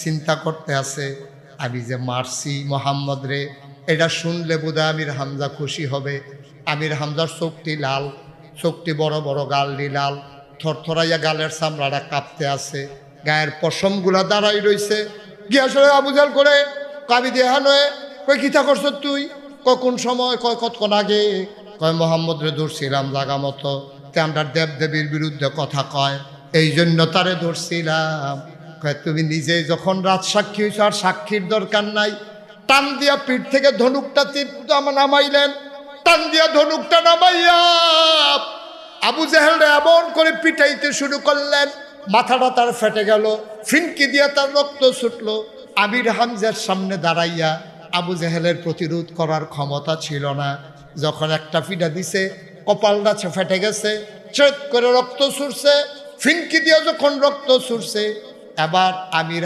চিন্তা করতে আছে, আমি যে মারছি মোহাম্মদ রে, এটা শুনলে বোধহয় আমির হামজা খুশি হবে। আমির হামজার চোখটি লাল, চোখটি বড় বড়, গালটি লাল, থরথরাইয়া গালের চামড়াটা কাঁপতে আছে, গায়ের পশমগুলা দাঁড়াই রইছে। গিয়া আসলে আবু জাহেল করে কাবি দেহা নয়, কই কিতা করছ তুই? কোন সময়? কয় কতক্ষণ আগে? কয় মোহাম্মদ রে ধরছিলাম জাগা মতো, তে আমরা দেবদেবীর বিরুদ্ধে কথা কয়, এই জন্য তারে ধরছিলাম। কয় তুমি নিজে যখন রাত সাক্ষী হয়েছ, আর সাক্ষীর দরকার নাই। টান দিয়া পিঠ থেকে ধনুকটা নামাইলেন, টান দিয়া ধনুকটা নামাইয়া আবু জাহেল এমন করে পিটাইতে শুরু করলেন, মাথাটা তার ফেটে গেল, ফিনকি দিয়া তার রক্ত ছুটলো। আমির হামজার সামনে দাঁড়াইয়া আবু জাহেলের প্রতিরোধ করার ক্ষমতা ছিল না। যখন একটা পিটা দিছে, কপালটা ফেটে গেছে, চেত করে রক্ত ছুটছে, ফিনকি দিয়া যখন রক্ত ছুটছে, এবার আমির